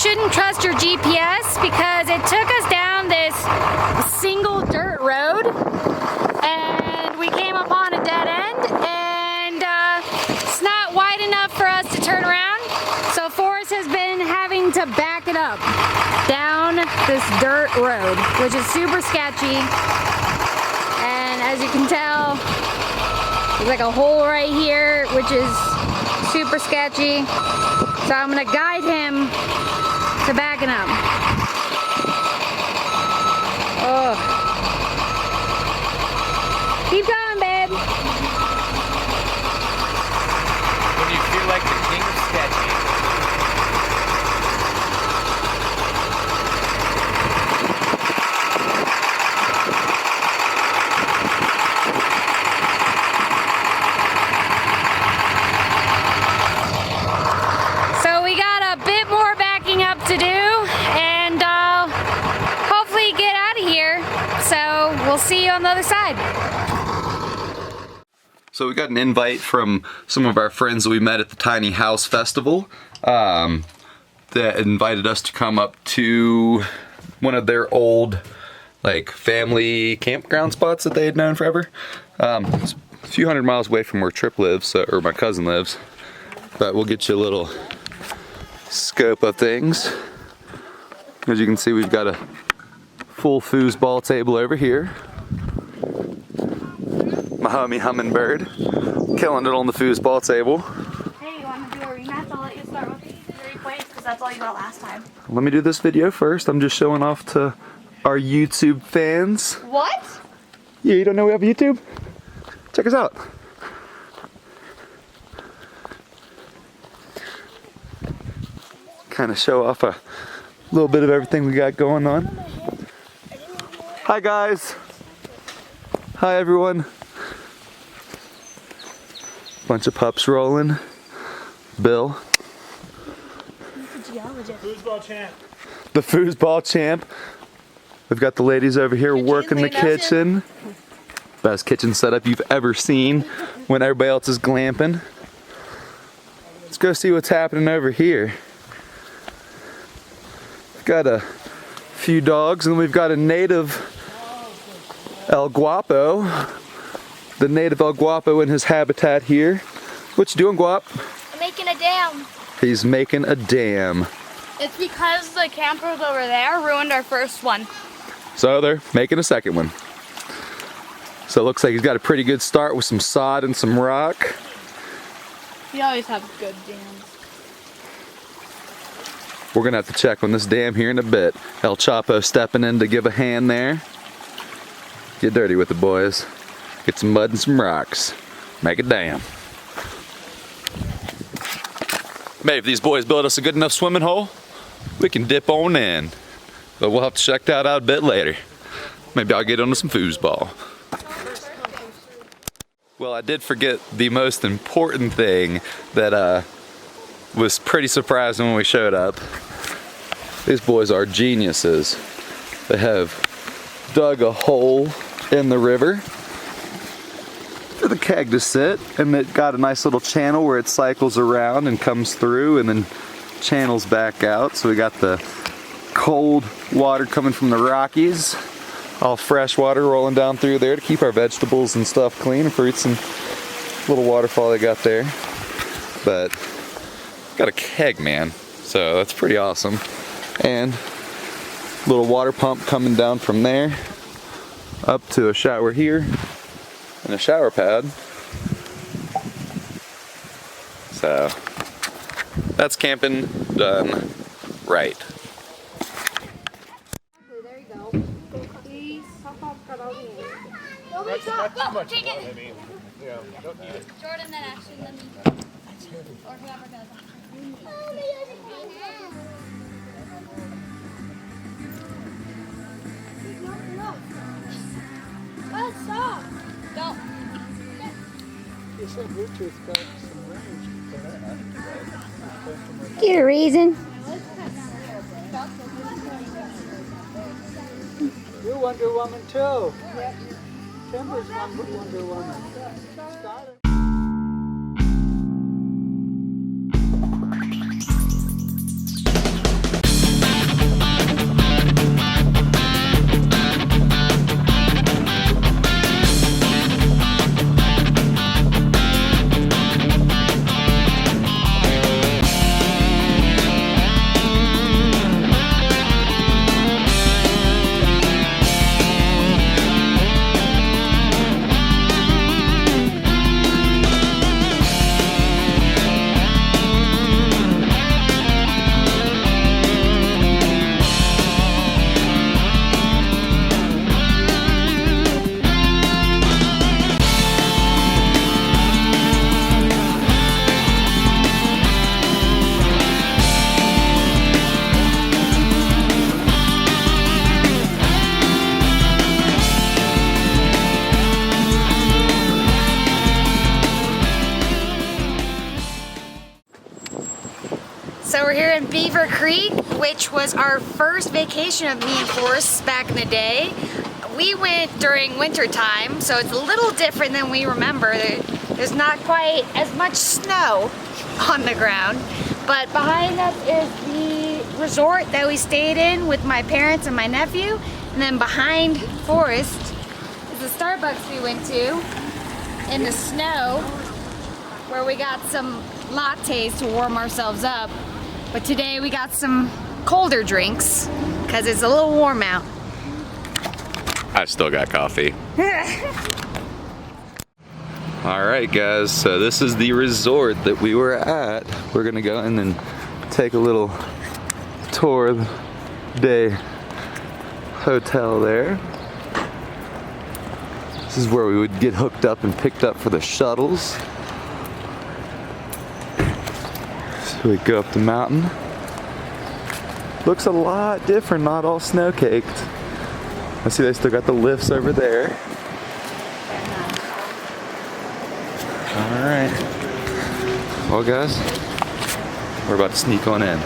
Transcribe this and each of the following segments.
shouldn't trust your GPS because it took us down this single dirt road and we came upon a dead end and it's not wide enough for us to turn around. So Forrest has been having to back it up down this dirt road, which is super sketchy. And as you can tell, there's like a hole right here, which is super sketchy. So I'm gonna guide him to backing up. Oh. Keep going, babe. When you feel like the king of sketchy. To do and hopefully get out of here, so we'll see you on the other side. So we got an invite from some of our friends that we met at the Tiny House Festival that invited us to come up to one of their old like family campground spots that they had known forever. It's a few hundred miles away from where Trip lives, or my cousin lives, but we'll get you a little scope of things. As you can see, we've got a full foosball table over here. My homie Hummingbird killing it on the foosball table. Hey, you want to do a rematch? I'll let you start with 3 points because that's all you got last time. Let me do this video first. I'm just showing off to our YouTube fans. What? Yeah, you don't know we have YouTube? Check us out. Kind of show off a little bit of everything we got going on. Hi guys. Hi everyone. Bunch of pups rolling. Bill. He's a geologist. Foosball champ. The foosball champ. We've got the ladies over here working the kitchen. Best kitchen setup you've ever seen when everybody else is glamping. Let's go see what's happening over here. Got a few dogs, and we've got a native El Guapo. The native El Guapo in his habitat here. What you doing, Guap? I'm making a dam. He's making a dam. It's because the campers over there ruined our first one. So they're making a second one. So it looks like he's got a pretty good start with some sod and some rock. You always have good dams. We're gonna have to check on this dam here in a bit. El Chapo stepping in to give a hand there. Get dirty with the boys. Get some mud and some rocks. Make a dam. Maybe if these boys build us a good enough swimming hole, we can dip on in. But we'll have to check that out a bit later. Maybe I'll get onto some foosball. Well, I did forget the most important thing that was pretty surprising when we showed up. These boys are geniuses. They have dug a hole in the river for the keg to sit, and it got a nice little channel where it cycles around and comes through and then channels back out. So we got the cold water coming from the Rockies, all fresh water rolling down through there to keep our vegetables and stuff clean, fruits and little waterfall they got there. But got a keg, man, so that's pretty awesome. And little water pump coming down from there up to a shower here and a shower pad. So that's camping done right. There you go. Please. That's too much. I mean, yeah, don't need it. Jordan, then Ashton, then me. Or whoever does. Oh, stop! Don't. You said Bluetooth got some range. Get a reason. You're Wonder Woman too. Timber's Wonder Woman. Got it. we're here in Beaver Creek, which was our first vacation of me and Forrest back in the day. We went during winter time, so it's a little different than we remember. There's not quite as much snow on the ground, but behind us is the resort that we stayed in with my parents and my nephew, and then behind Forrest is the Starbucks we went to in the snow, where we got some lattes to warm ourselves up. But today we got some colder drinks because it's a little warm out. I still got coffee. All right, guys, so this is the resort that we were at. We're gonna go in and take a little tour of the day hotel there. This is where we would get hooked up and picked up for the shuttles. So we go up the mountain. Looks a lot different, not all snow-caked. I see they still got the lifts over there. All right. Well, guys, we're about to sneak on in.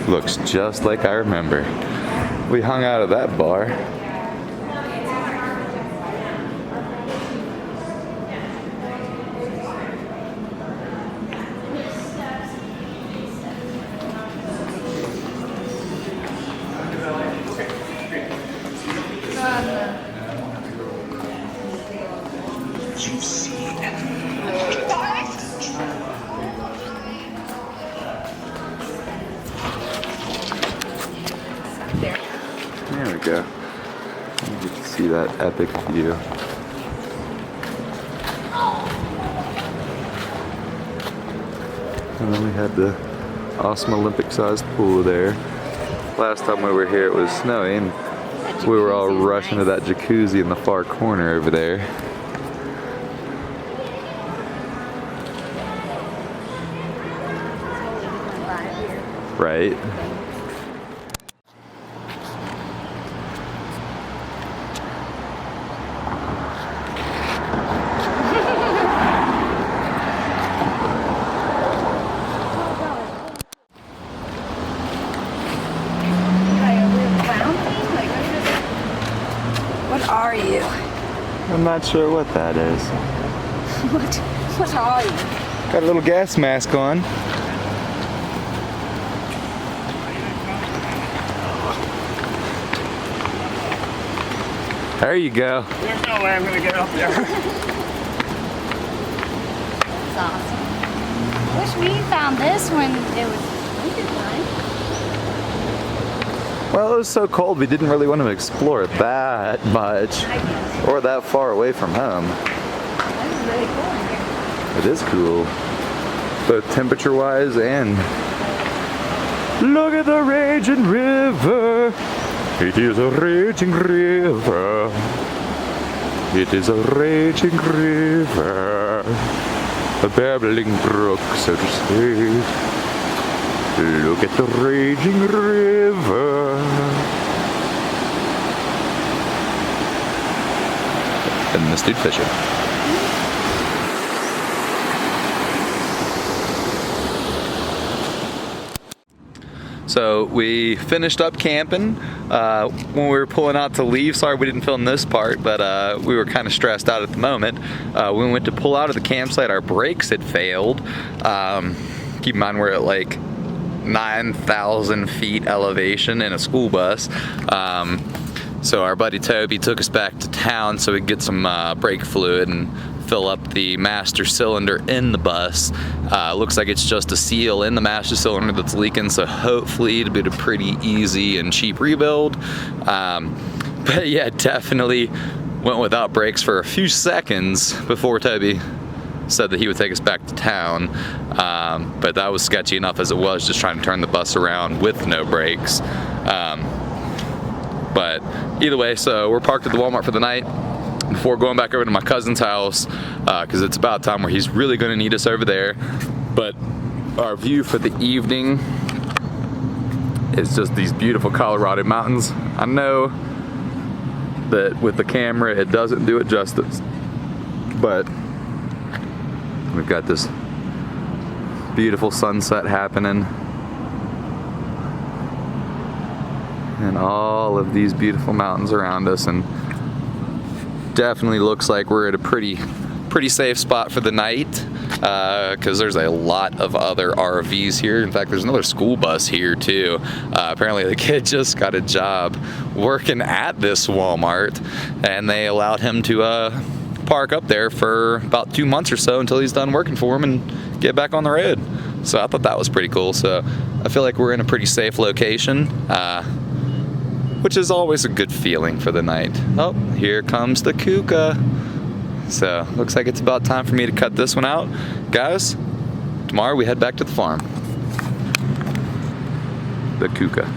Looks just like I remember. We hung out at that bar. There we go. You get to see that epic view. And then we had the awesome Olympic-sized pool there. Last time we were here it was snowing. We were all rushing to that jacuzzi in the far corner over there. Right? What are you? I'm not sure what that is. What are you? Got a little gas mask on. There you go. There's no way I'm gonna get up there. That's awesome. Wish we found this when it was winter time. Well, it was so cold we didn't really want to explore it that much or that far away from home. This is really cool in here. It is cool, both temperature-wise and... Look at the raging river. It is a raging river. It is a raging river. A babbling brook, so to say. Look at the raging river. And this dude fishing. So we finished up camping when we were pulling out to leave. Sorry we didn't film this part, but we were kind of stressed out at the moment. When we went to pull out of the campsite, our brakes had failed. Keep in mind we're at like 9,000 feet elevation in a school bus. So our buddy Toby took us back to town so we could get some brake fluid and fill up the master cylinder in the bus. Looks like it's just a seal in the master cylinder that's leaking, so hopefully it'll be a pretty easy and cheap rebuild. But yeah, definitely went without brakes for a few seconds before Toby said that he would take us back to town. But that was sketchy enough as it was, just trying to turn the bus around with no brakes. But either way, so we're parked at the Walmart for the night before going back over to my cousin's house, because it's about time where he's really going to need us over there. But our view for the evening it's just these beautiful Colorado mountains. I know that with the camera it doesn't do it justice, but we've got this beautiful sunset happening and all of these beautiful mountains around us, and definitely looks like we're at a pretty safe spot for the night, because there's a lot of other RVs here. In fact, there's another school bus here too. Apparently the kid just got a job working at this Walmart, and they allowed him to park up there for about 2 months or so until he's done working for him and get back on the road. So I thought that was pretty cool. So I feel like we're in a pretty safe location, which is always a good feeling for the night. Oh, here comes the Kuka. So looks like it's about time for me to cut this one out. Guys, tomorrow we head back to the farm. The Kuka.